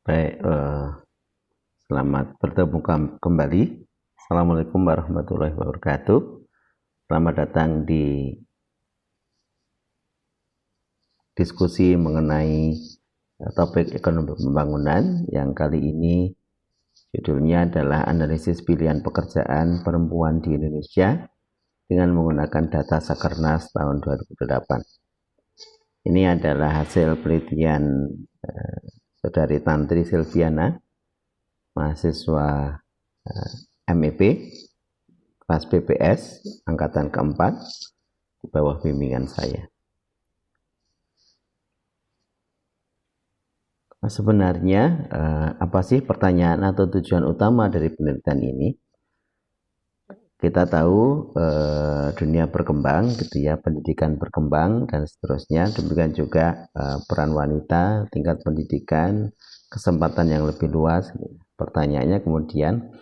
Baik, selamat bertemu kembali. Assalamualaikum warahmatullahi wabarakatuh. Selamat datang di diskusi mengenai topik ekonomi pembangunan yang kali ini judulnya adalah analisis pilihan pekerjaan perempuan di Indonesia dengan menggunakan data Sakernas tahun 2008. Ini adalah hasil penelitian Saudari Tantri Silviana, mahasiswa MEP, kelas BPS, angkatan keempat, di bawah bimbingan saya. Sebenarnya apa sih pertanyaan atau tujuan utama dari penelitian ini? Kita tahu dunia berkembang, gitu ya, pendidikan berkembang dan seterusnya. Demikian juga peran wanita, tingkat pendidikan, kesempatan yang lebih luas. Pertanyaannya kemudian,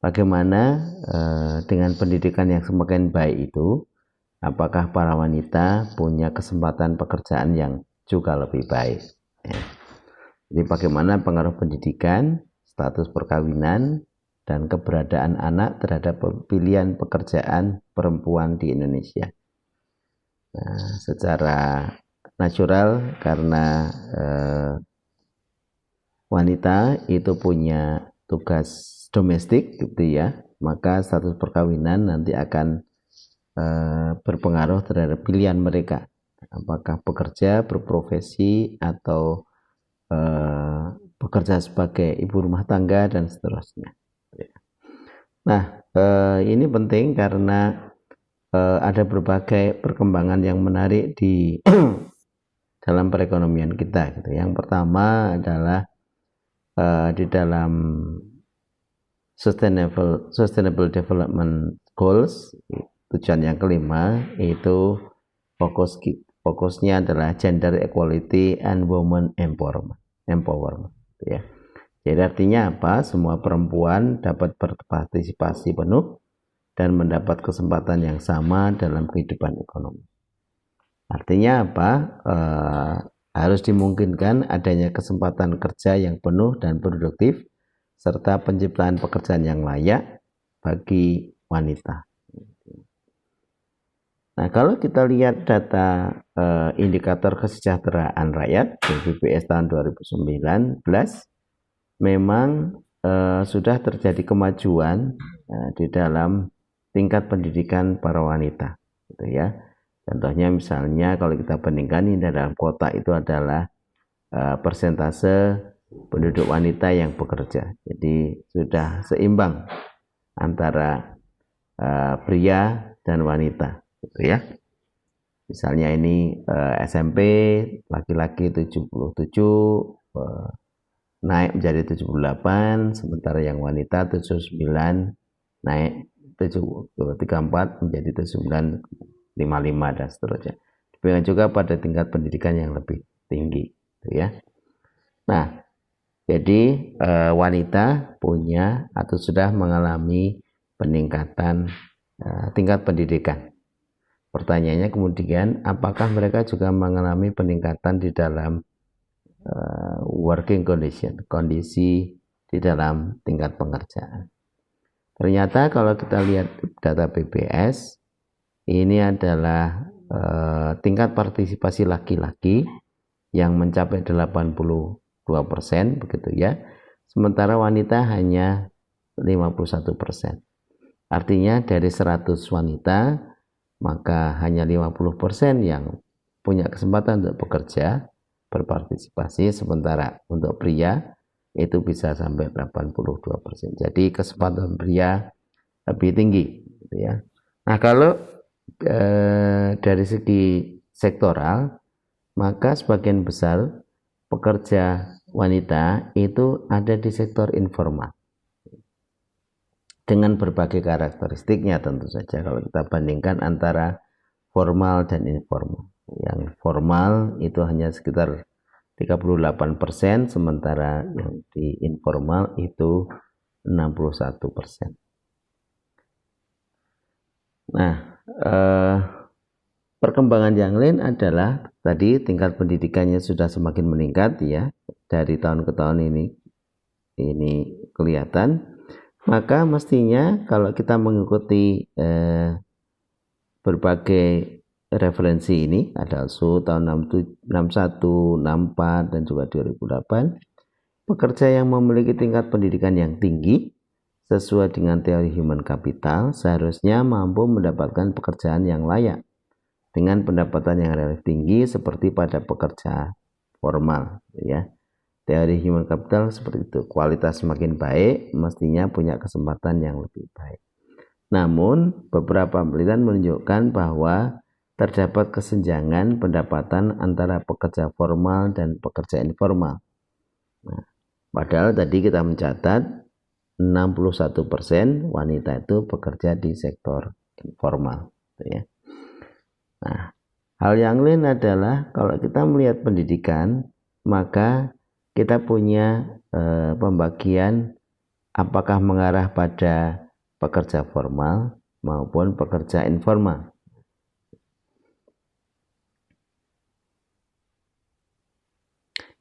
bagaimana dengan pendidikan yang semakin baik itu, apakah para wanita punya kesempatan pekerjaan yang juga lebih baik? Jadi bagaimana pengaruh pendidikan, status perkawinan, dan keberadaan anak terhadap pilihan pekerjaan perempuan di Indonesia. Nah, secara natural karena wanita itu punya tugas domestik, gitu ya, maka status perkawinan nanti akan berpengaruh terhadap pilihan mereka, apakah bekerja, berprofesi, atau bekerja sebagai ibu rumah tangga dan seterusnya. Nah, ini penting karena ada berbagai perkembangan yang menarik di dalam perekonomian kita, gitu. Yang pertama adalah di dalam Sustainable Development Goals, tujuan yang kelima itu fokusnya adalah gender equality and women empowerment, gitu ya. Jadi artinya apa? Semua perempuan dapat berpartisipasi penuh dan mendapat kesempatan yang sama dalam kehidupan ekonomi. Artinya apa? Harus dimungkinkan adanya kesempatan kerja yang penuh dan produktif serta penciptaan pekerjaan yang layak bagi wanita. Nah, kalau kita lihat data indikator kesejahteraan rakyat BPS tahun 2019, memang sudah terjadi kemajuan di dalam tingkat pendidikan para wanita, gitu ya. Contohnya misalnya kalau kita bandingkan ini dalam kota itu adalah persentase penduduk wanita yang bekerja. Jadi sudah seimbang antara pria dan wanita, gitu ya. Misalnya ini SMP laki-laki 77 naik menjadi 78, sementara yang wanita 79 naik 34 menjadi 79,55 dan seterusnya. Demikian juga pada tingkat pendidikan yang lebih tinggi, gitu ya. Nah, jadi wanita punya atau sudah mengalami peningkatan tingkat pendidikan. Pertanyaannya kemudian, apakah mereka juga mengalami peningkatan di dalam working condition, kondisi di dalam tingkat pengerjaan? Ternyata kalau kita lihat data BPS, ini adalah tingkat partisipasi laki-laki yang mencapai 82%, begitu ya. Sementara wanita hanya 51%. Artinya dari 100 wanita, maka hanya 50% yang punya kesempatan untuk bekerja, berpartisipasi, sementara untuk pria itu bisa sampai 82%. Jadi kesempatan pria lebih tinggi, gitu ya. Nah, kalau dari segi sektoral, maka sebagian besar pekerja wanita itu ada di sektor informal dengan berbagai karakteristiknya tentu saja kalau kita bandingkan antara formal dan informal. Yang formal itu hanya sekitar 38%, sementara yang di informal itu 61%. Nah, perkembangan yang lain adalah tadi tingkat pendidikannya sudah semakin meningkat, ya. dari tahun ke tahun ini kelihatan, maka mestinya kalau kita mengikuti berbagai referensi ini, ada SU tahun 61, 64 dan juga 2008, pekerja yang memiliki tingkat pendidikan yang tinggi sesuai dengan teori human capital seharusnya mampu mendapatkan pekerjaan yang layak dengan pendapatan yang relatif tinggi seperti pada pekerja formal, ya. Teori human capital seperti itu, kualitas semakin baik mestinya punya kesempatan yang lebih baik. Namun beberapa penelitian menunjukkan bahwa terdapat kesenjangan pendapatan antara pekerja formal dan pekerja informal. Nah, padahal tadi kita mencatat 61% wanita itu bekerja di sektor informal, ya. Nah, hal yang lain adalah kalau kita melihat pendidikan, maka kita punya pembagian apakah mengarah pada pekerja formal maupun pekerja informal.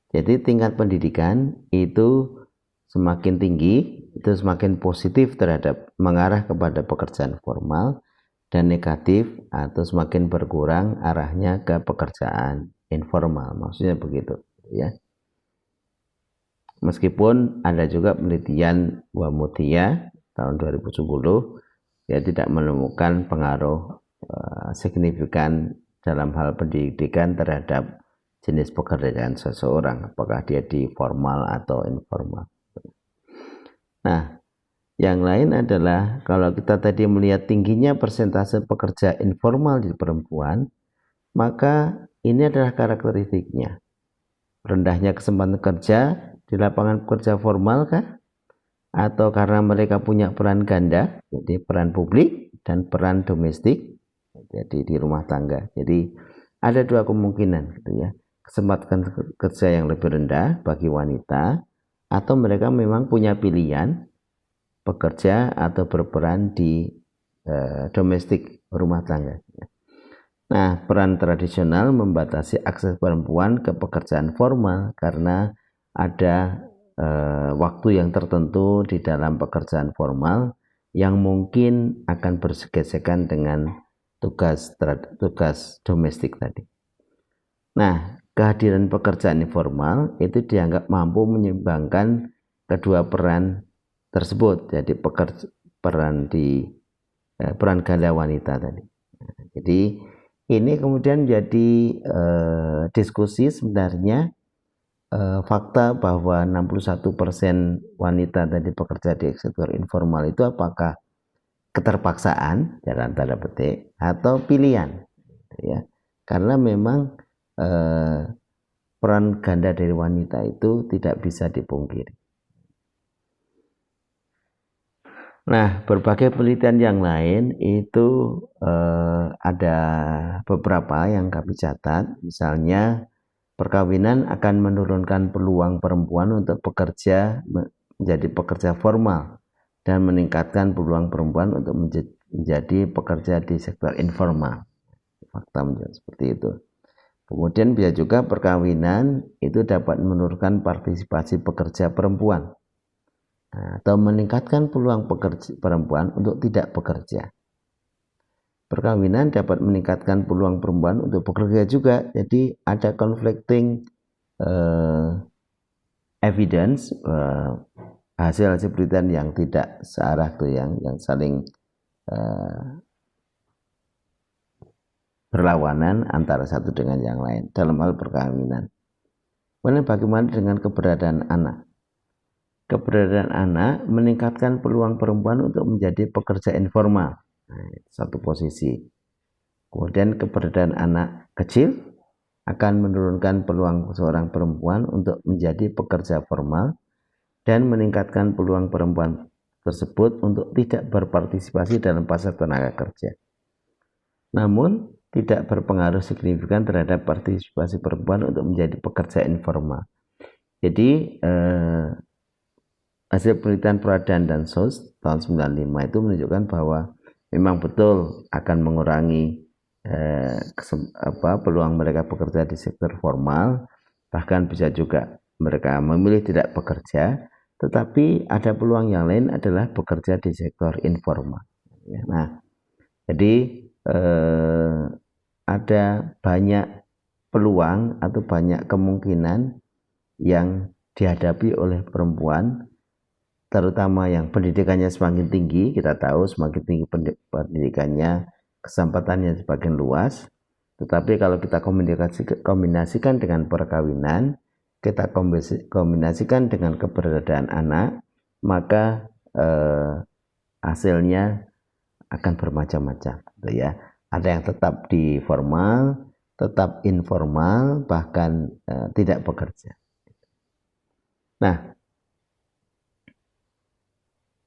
Jadi tingkat pendidikan itu semakin tinggi, itu semakin positif terhadap mengarah kepada pekerjaan formal, dan negatif atau semakin berkurang arahnya ke pekerjaan informal. Maksudnya begitu, ya. Meskipun ada juga penelitian Wamutia tahun 2010, dia tidak menemukan pengaruh signifikan dalam hal pendidikan terhadap jenis pekerjaan seseorang, apakah dia di formal atau informal. Nah, yang lain adalah kalau kita tadi melihat tingginya persentase pekerja informal di perempuan, maka ini adalah karakteristiknya. Rendahnya kesempatan kerja di lapangan kerja formal kah? Atau karena mereka punya peran ganda, jadi peran publik dan peran domestik, jadi di rumah tangga. Jadi ada dua kemungkinan, gitu ya. Kesempatan kerja yang lebih rendah bagi wanita, atau mereka memang punya pilihan bekerja atau berperan di domestik rumah tangga. Nah, peran tradisional membatasi akses perempuan ke pekerjaan formal karena ada waktu yang tertentu di dalam pekerjaan formal yang mungkin akan bergesekan dengan tugas domestik tadi. Nah, kehadiran pekerjaan informal itu dianggap mampu menyeimbangkan kedua peran tersebut, jadi peran ganda wanita tadi. Jadi ini kemudian jadi diskusi sebenarnya fakta bahwa 61% wanita tadi bekerja di sektor informal itu apakah keterpaksaan dalam tanda petik atau pilihan, ya. Karena memang peran ganda dari wanita itu tidak bisa dipungkiri. Nah, berbagai penelitian yang lain itu ada beberapa yang kami catat. Misalnya, perkawinan akan menurunkan peluang perempuan untuk bekerja menjadi pekerja formal dan meningkatkan peluang perempuan untuk menjadi pekerja di sektor informal. Fakta menjadi seperti itu. Kemudian bisa juga perkawinan itu dapat menurunkan partisipasi pekerja perempuan atau meningkatkan peluang perempuan untuk tidak bekerja. Perkawinan dapat meningkatkan peluang perempuan untuk bekerja juga. Jadi ada conflicting evidence, hasil penelitian yang tidak searah tuh, yang saling berlawanan antara satu dengan yang lain dalam hal perkawinan. Kemudian bagaimana dengan keberadaan anak? Keberadaan anak meningkatkan peluang perempuan untuk menjadi pekerja informal. Nah, satu posisi. Kemudian keberadaan anak kecil akan menurunkan peluang seorang perempuan untuk menjadi pekerja formal dan meningkatkan peluang perempuan tersebut untuk tidak berpartisipasi dalam pasar tenaga kerja. Namun, tidak berpengaruh signifikan terhadap partisipasi perempuan untuk menjadi pekerja informal. Jadi, hasil penelitian Pradhan dan Sos tahun 95 itu menunjukkan bahwa memang betul akan mengurangi peluang mereka bekerja di sektor formal, bahkan bisa juga mereka memilih tidak bekerja, tetapi ada peluang yang lain adalah bekerja di sektor informal. Nah, jadi ada banyak peluang atau banyak kemungkinan yang dihadapi oleh perempuan, terutama yang pendidikannya semakin tinggi. Kita tahu semakin tinggi pendidikannya, kesempatannya semakin luas. Tetapi kalau kita kombinasikan dengan perkawinan, kita kombinasikan dengan keberadaan anak, maka hasilnya akan bermacam-macam, gitu ya. Ada yang tetap di formal, tetap informal, bahkan tidak bekerja. Nah,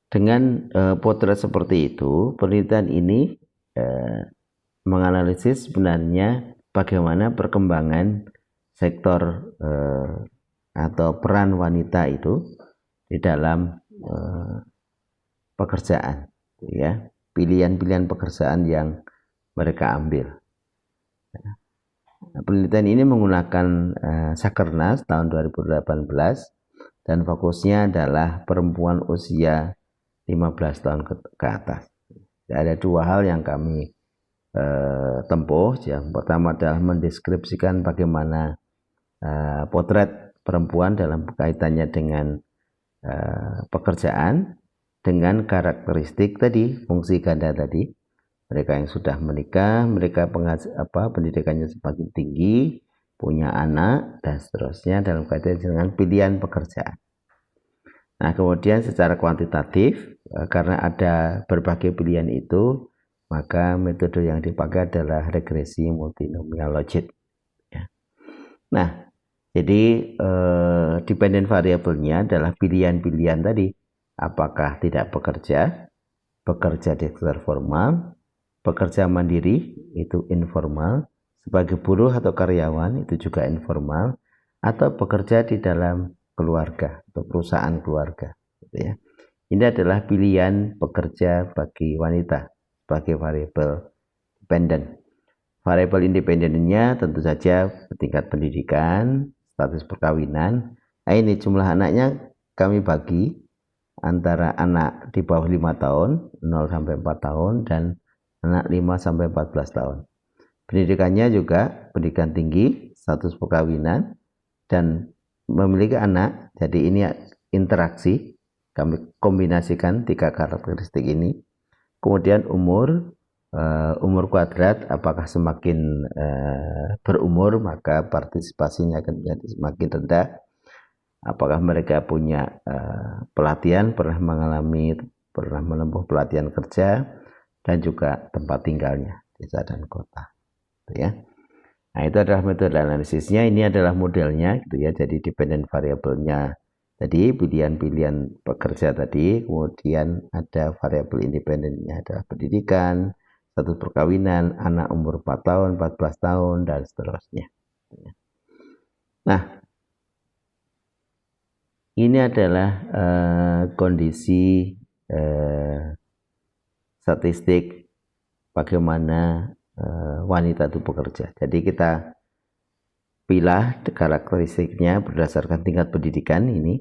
dengan potret seperti itu, penelitian ini menganalisis sebenarnya bagaimana perkembangan sektor atau peran wanita itu di dalam pekerjaan, ya, pilihan-pilihan pekerjaan yang mereka ambil. Penelitian ini menggunakan Sakernas tahun 2018 dan fokusnya adalah perempuan usia 15 tahun ke atas. Ada dua hal yang kami tempuh. Yang pertama adalah mendeskripsikan bagaimana potret perempuan dalam kaitannya dengan pekerjaan, dengan karakteristik tadi, fungsi ganda tadi. Mereka yang sudah menikah, mereka pendidikannya semakin tinggi, punya anak, dan seterusnya dalam kaitan dengan pilihan pekerjaan. Nah, kemudian secara kuantitatif, karena ada berbagai pilihan itu, maka metode yang dipakai adalah regresi multinomial logit. Ya. Nah, jadi dependent variabelnya adalah pilihan-pilihan tadi. Apakah tidak bekerja, bekerja di sektor formal, bekerja mandiri itu informal, sebagai buruh atau karyawan itu juga informal, atau bekerja di dalam keluarga atau perusahaan keluarga, gitu ya. Ini adalah pilihan pekerja bagi wanita sebagai variabel dependent. Variabel independennya tentu saja tingkat pendidikan, status perkawinan. Nah, ini jumlah anaknya kami bagi antara anak di bawah 5 tahun, 0 sampai 4 tahun, dan anak 5 sampai 14 tahun. Pendidikannya juga pendidikan tinggi, status perkawinan, dan memiliki anak. Jadi ini interaksi, kami kombinasikan 3 karakteristik ini. Kemudian umur kuadrat, apakah semakin berumur maka partisipasinya akan menjadi semakin rendah. Apakah mereka punya pelatihan, pernah menempuh pelatihan kerja, dan juga tempat tinggalnya, desa dan kota, gitu ya. Nah, itu adalah metode analisisnya. Ini adalah modelnya, gitu ya. Jadi dependent variabelnya tadi, pilihan-pilihan pekerja tadi, kemudian ada variabel independennya adalah pendidikan, status perkawinan, anak umur 4 tahun, 14 tahun, dan seterusnya. Nah, ini adalah kondisi statistik bagaimana wanita itu bekerja. Jadi kita pilih karakteristiknya berdasarkan tingkat pendidikan ini,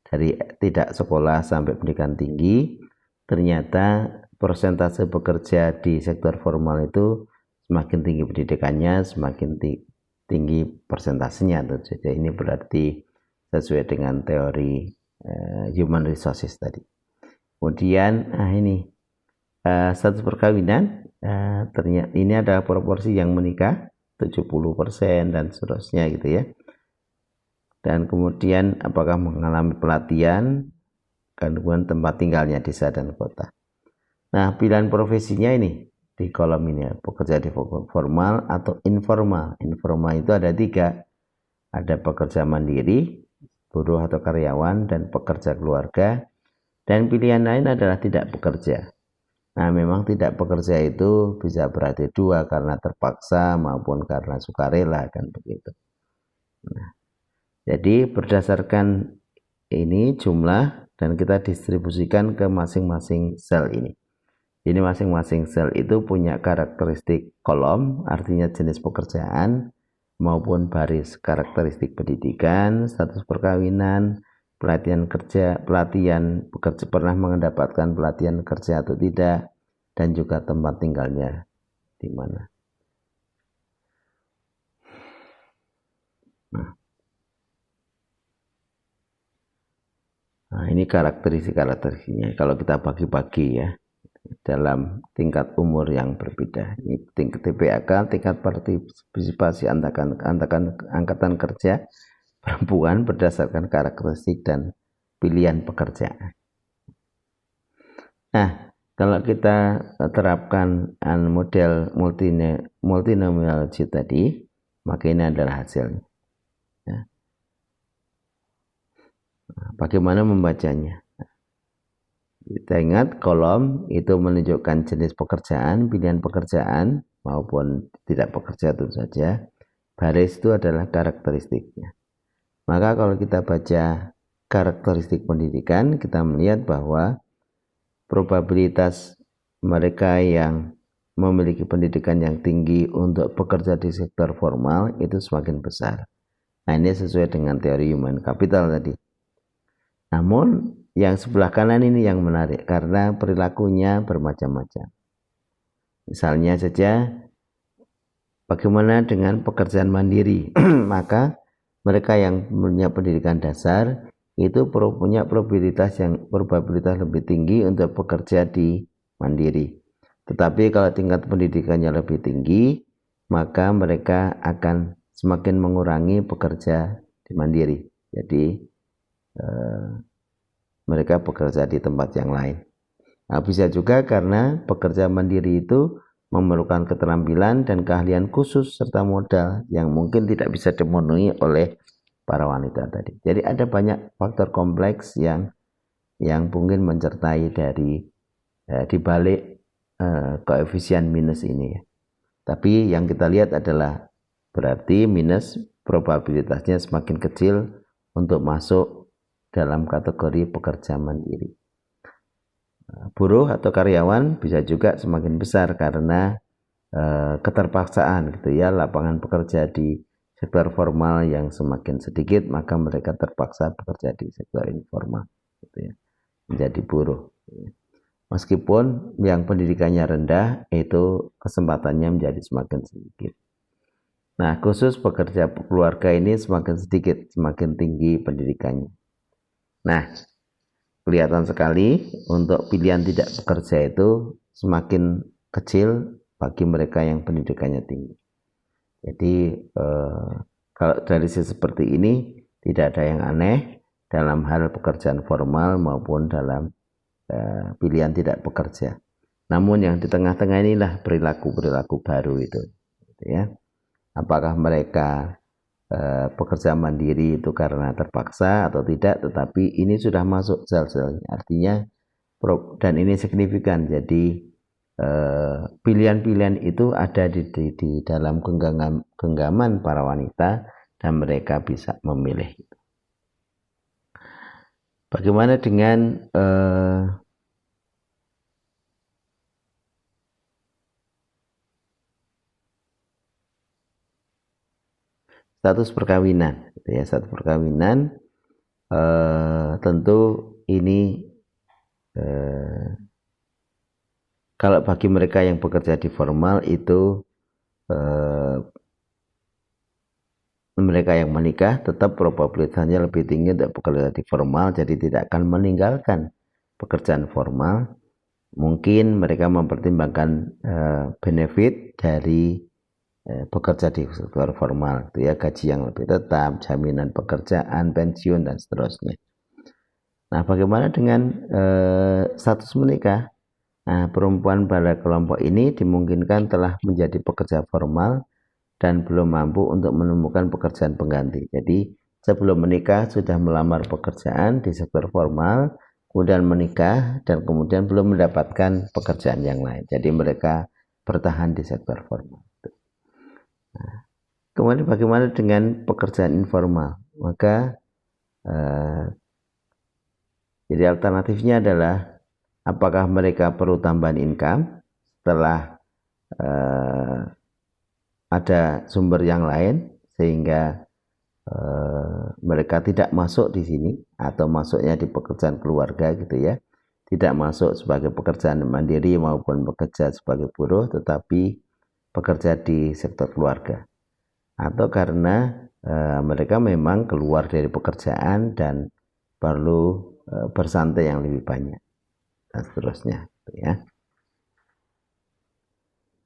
dari tidak sekolah sampai pendidikan tinggi. Ternyata persentase bekerja di sektor formal itu semakin tinggi pendidikannya, semakin tinggi persentasenya. Jadi ini berarti sesuai dengan teori human resources tadi. Kemudian ini status perkawinan, ternyata ini ada proporsi yang menikah 70% dan seterusnya, gitu ya. Dan kemudian apakah mengalami pelatihan, kemudian tempat tinggalnya desa dan kota. Nah, pilihan profesinya ini di kolom ini, pekerja di formal atau informal. Informal itu ada 3, ada pekerja mandiri, buruh atau karyawan, dan pekerja keluarga. Dan pilihan lain adalah tidak bekerja. Nah, memang tidak bekerja itu bisa berarti 2, karena terpaksa maupun karena sukarela, kan begitu. Nah, jadi berdasarkan ini jumlah, dan kita distribusikan ke masing-masing sel ini. Ini masing-masing sel itu punya karakteristik kolom, artinya jenis pekerjaan, maupun baris karakteristik pendidikan, status perkawinan, pelatihan kerja, pernah mendapatkan pelatihan kerja atau tidak, dan juga tempat tinggalnya di mana. Nah, ini karakteristiknya. Kalau kita bagi-bagi ya, dalam tingkat umur yang berbeda. Ini tingkat TPAK, tingkat partisipasi angkatan kerja perempuan berdasarkan karakteristik dan pilihan pekerjaan. Nah, kalau kita terapkan model multinomiology tadi, maka ini adalah hasilnya. Ya. Nah, bagaimana membacanya? Kita ingat kolom itu menunjukkan jenis pekerjaan, pilihan pekerjaan maupun tidak bekerja tentu saja. Baris itu adalah karakteristiknya. Maka kalau kita baca karakteristik pendidikan, kita melihat bahwa probabilitas mereka yang memiliki pendidikan yang tinggi untuk bekerja di sektor formal itu semakin besar. Nah, ini sesuai dengan teori human capital tadi. Namun yang sebelah kanan ini yang menarik karena perilakunya bermacam-macam. Misalnya saja bagaimana dengan pekerjaan mandiri. Maka mereka yang punya pendidikan dasar itu punya probabilitas lebih tinggi untuk bekerja di mandiri. Tetapi kalau tingkat pendidikannya lebih tinggi, maka mereka akan semakin mengurangi bekerja di mandiri. Jadi mereka bekerja di tempat yang lain. Nah, bisa juga karena bekerja mandiri itu memerlukan keterampilan dan keahlian khusus serta modal yang mungkin tidak bisa dipenuhi oleh para wanita tadi. Jadi ada banyak faktor kompleks yang mungkin mencertai dari dibalik koefisien minus ini. Tapi yang kita lihat adalah berarti minus probabilitasnya semakin kecil untuk masuk dalam kategori pekerja mandiri. Buruh atau karyawan bisa juga semakin besar karena keterpaksaan gitu ya, lapangan pekerja di sektor formal yang semakin sedikit, maka mereka terpaksa bekerja di sektor informal gitu ya, menjadi buruh. Meskipun yang pendidikannya rendah itu kesempatannya menjadi semakin sedikit. Nah, khusus pekerja keluarga ini semakin sedikit, semakin tinggi pendidikannya. Nah, kelihatan sekali untuk pilihan tidak bekerja itu semakin kecil bagi mereka yang pendidikannya tinggi. Jadi kalau dari sisi seperti ini tidak ada yang aneh dalam hal pekerjaan formal maupun dalam pilihan tidak bekerja. Namun yang di tengah-tengah inilah perilaku baru itu, gitu ya. Apakah mereka pekerja mandiri itu karena terpaksa atau tidak, tetapi ini sudah masuk sel-selnya, artinya dan ini signifikan. Jadi pilihan-pilihan itu ada di dalam genggaman para wanita dan mereka bisa memilih. Bagaimana dengan status perkawinan, gitu ya. Status perkawinan tentu ini kalau bagi mereka yang bekerja di formal itu mereka yang menikah tetap probabilitasnya lebih tinggi untuk bekerja di formal, jadi tidak akan meninggalkan pekerjaan formal. Mungkin mereka mempertimbangkan benefit dari bekerja di sektor formal, itu ya, gaji yang lebih tetap, jaminan pekerjaan, pensiun dan seterusnya. Nah, bagaimana dengan status menikah? Nah, perempuan pada kelompok ini dimungkinkan telah menjadi pekerja formal dan belum mampu untuk menemukan pekerjaan pengganti. Jadi sebelum menikah sudah melamar pekerjaan di sektor formal, kemudian menikah dan kemudian belum mendapatkan pekerjaan yang lain. Jadi mereka bertahan di sektor formal. Nah, kemudian bagaimana dengan pekerjaan informal? Maka jadi alternatifnya adalah apakah mereka perlu tambahan income setelah ada sumber yang lain sehingga mereka tidak masuk di sini atau masuknya di pekerjaan keluarga gitu ya, tidak masuk sebagai pekerjaan mandiri maupun bekerja sebagai buruh, tetapi bekerja di sektor keluarga, atau karena mereka memang keluar dari pekerjaan dan perlu bersantai yang lebih banyak dan seterusnya gitu ya.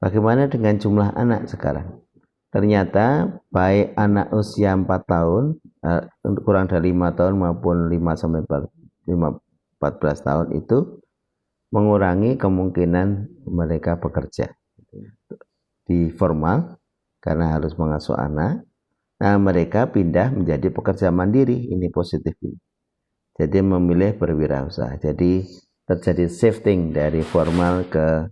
Bagaimana dengan jumlah anak sekarang? Ternyata baik anak usia 4 tahun, kurang dari 5 tahun maupun 5 sampai 14 tahun itu mengurangi kemungkinan mereka bekerja di formal karena harus mengasuh anak. Nah, mereka pindah menjadi pekerja mandiri, ini positif. Jadi memilih berwirausaha. Jadi terjadi shifting dari formal ke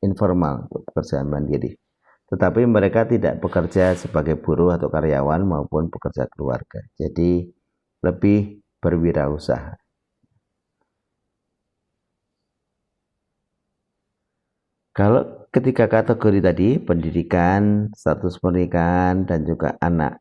informal untuk pekerjaan mandiri. Tetapi mereka tidak bekerja sebagai buruh atau karyawan maupun pekerja keluarga. Jadi lebih berwirausaha. Kalau ketika kategori tadi, pendidikan, status pernikahan, dan juga anak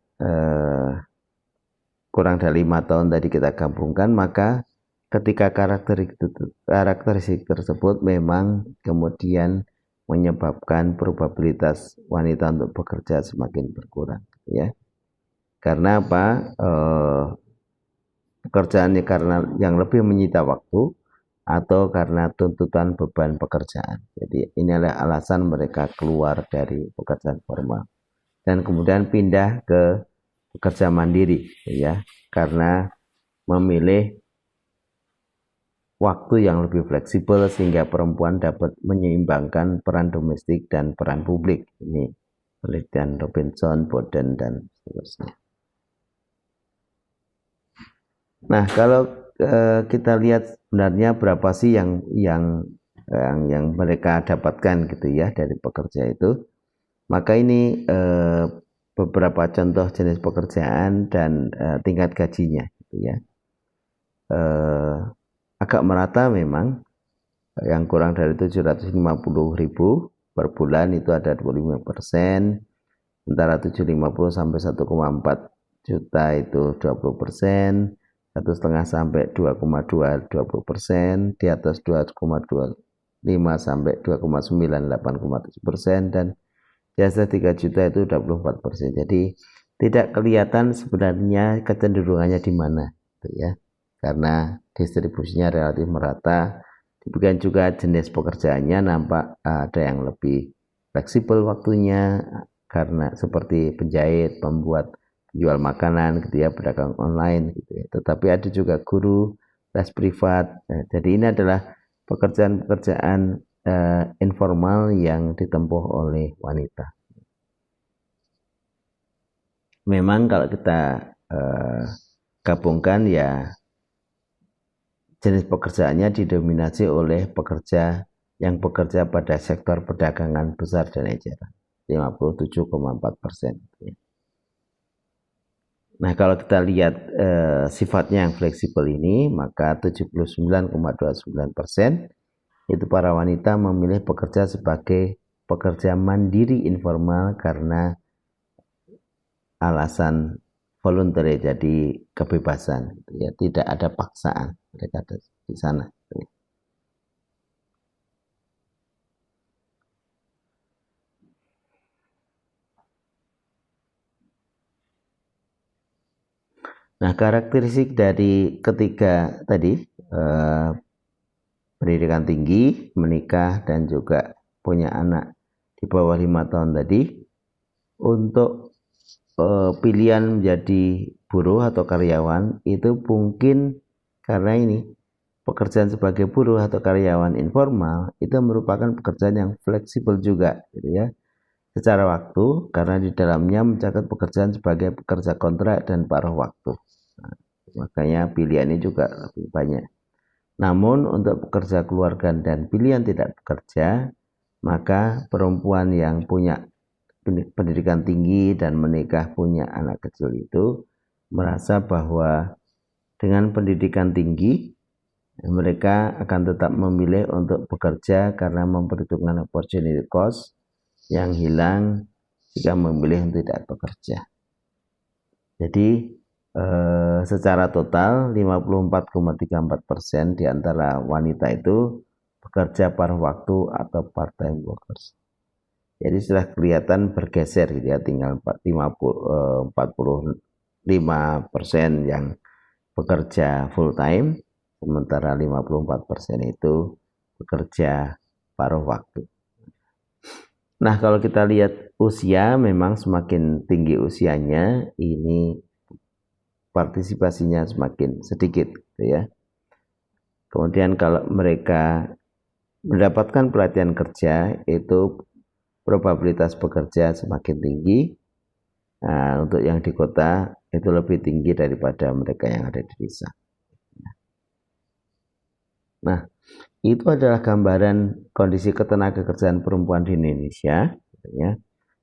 kurang dari 5 tahun tadi kita gabungkan, maka ketika karakteristik tersebut memang kemudian menyebabkan probabilitas wanita untuk bekerja semakin berkurang ya. Karena apa? Pekerjaannya karena yang lebih menyita waktu atau karena tuntutan beban pekerjaan. Jadi ini adalah alasan mereka keluar dari pekerjaan formal dan kemudian pindah ke pekerja mandiri ya, karena memilih waktu yang lebih fleksibel sehingga perempuan dapat menyeimbangkan peran domestik dan peran publik. Ini penelitian Robinson, Bowden, dan seterusnya. Nah, kalau kita lihat sebenarnya berapa sih yang mereka dapatkan gitu ya dari pekerja itu, maka ini beberapa contoh jenis pekerjaan dan tingkat gajinya gitu ya. Agak merata memang, yang kurang dari 750.000 per bulan itu ada 25%, antara 750 sampai 1,4 juta itu 20%, 1,5 sampai 2,2 20%, di atas 2,25 sampai 2,9 8,7%, dan di atas 3 juta itu 24%. Jadi tidak kelihatan sebenarnya kecenderungannya di mana gitu ya, karena distribusinya relatif merata. Demikian juga jenis pekerjaannya nampak ada yang lebih fleksibel waktunya, karena seperti penjahit, pembuat, jual makanan gitu ya, pedagang online gitu ya. Tetapi ada juga guru, les privat. Jadi ini adalah pekerjaan-pekerjaan informal yang ditempuh oleh wanita. Memang kalau kita gabungkan ya, jenis pekerjaannya didominasi oleh pekerja yang bekerja pada sektor perdagangan besar dan eceran, 57,4%. Nah, kalau kita lihat sifatnya yang fleksibel ini, maka 79,29% itu para wanita memilih bekerja sebagai pekerja mandiri informal karena alasan voluntary, jadi kebebasan ya, tidak ada paksaan mereka ada di sana. Nah, karakteristik dari ketiga tadi, pendidikan tinggi, menikah, dan juga punya anak di bawah 5 tahun tadi, untuk pilihan menjadi buruh atau karyawan itu mungkin karena ini pekerjaan sebagai buruh atau karyawan informal itu merupakan pekerjaan yang fleksibel juga gitu ya, secara waktu, karena di dalamnya mencakup pekerjaan sebagai pekerja kontrak dan paruh waktu. Nah, makanya pilihannya juga lebih banyak. Namun untuk pekerja keluarga dan pilihan tidak bekerja, maka perempuan yang punya pendidikan tinggi dan menikah punya anak kecil itu merasa bahwa dengan pendidikan tinggi mereka akan tetap memilih untuk bekerja karena memperhitungkan opportunity cost yang hilang jika memilih untuk tidak bekerja. Jadi secara total 54,34% di antara wanita itu bekerja paruh waktu atau part-time workers. Jadi sudah kelihatan bergeser gitu ya, tinggal 45% yang bekerja full time, sementara 54% itu bekerja paruh waktu. Nah, kalau kita lihat usia, memang semakin tinggi usianya, ini partisipasinya semakin sedikit, gitu ya. Kemudian kalau mereka mendapatkan pelatihan kerja, itu probabilitas bekerja semakin tinggi. Nah, untuk yang di kota itu lebih tinggi daripada mereka yang ada di desa. Nah, itu adalah gambaran kondisi ketenagakerjaan perempuan di Indonesia, ya,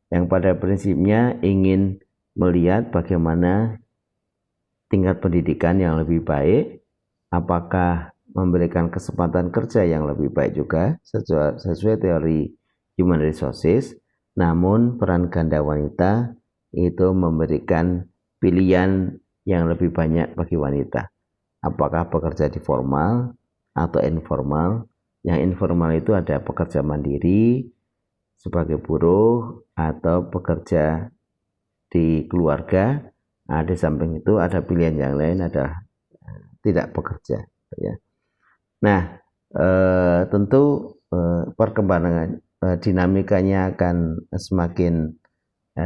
yang pada prinsipnya ingin melihat bagaimana tingkat pendidikan yang lebih baik, apakah memberikan kesempatan kerja yang lebih baik juga sesuai teori human resources, namun peran ganda wanita itu memberikan pilihan yang lebih banyak bagi wanita. Apakah bekerja di formal atau informal. Yang informal itu ada pekerja mandiri sebagai buruh atau bekerja di keluarga. Nah, di samping itu ada pilihan yang lain adalah tidak bekerja, ya. Nah, tentu perkembangan dinamikanya akan semakin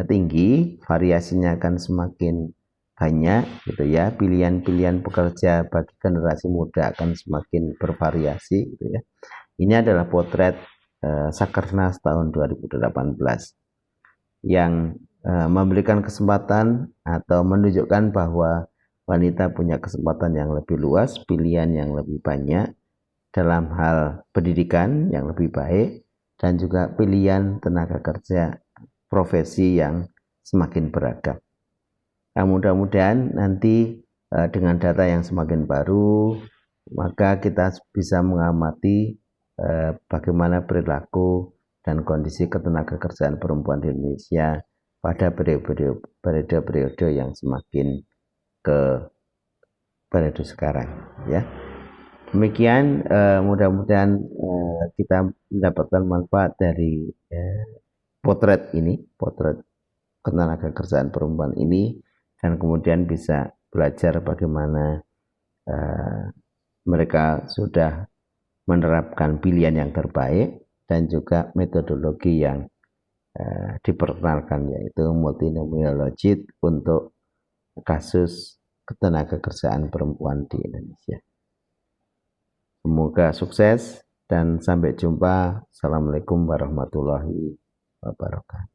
tinggi, variasinya akan semakin banyak, gitu ya. Pilihan-pilihan pekerja bagi generasi muda akan semakin bervariasi, gitu ya. Ini adalah potret Sakernas tahun 2018 yang memberikan kesempatan atau menunjukkan bahwa wanita punya kesempatan yang lebih luas, pilihan yang lebih banyak dalam hal pendidikan yang lebih baik, dan juga pilihan tenaga kerja profesi yang semakin beragam. Nah, mudah-mudahan nanti dengan data yang semakin baru, maka kita bisa mengamati bagaimana perilaku dan kondisi ketenagakerjaan perempuan di Indonesia pada periode-periode yang semakin ke periode sekarang, ya. Demikian, mudah-mudahan kita mendapatkan manfaat dari potret ini, potret ketenagakerjaan perempuan ini, dan kemudian bisa belajar bagaimana mereka sudah menerapkan pilihan yang terbaik dan juga metodologi yang diperkenalkan, yaitu multinomiology untuk kasus ketenagakerjaan perempuan di Indonesia. Semoga sukses dan sampai jumpa. Assalamualaikum warahmatullahi wabarakatuh.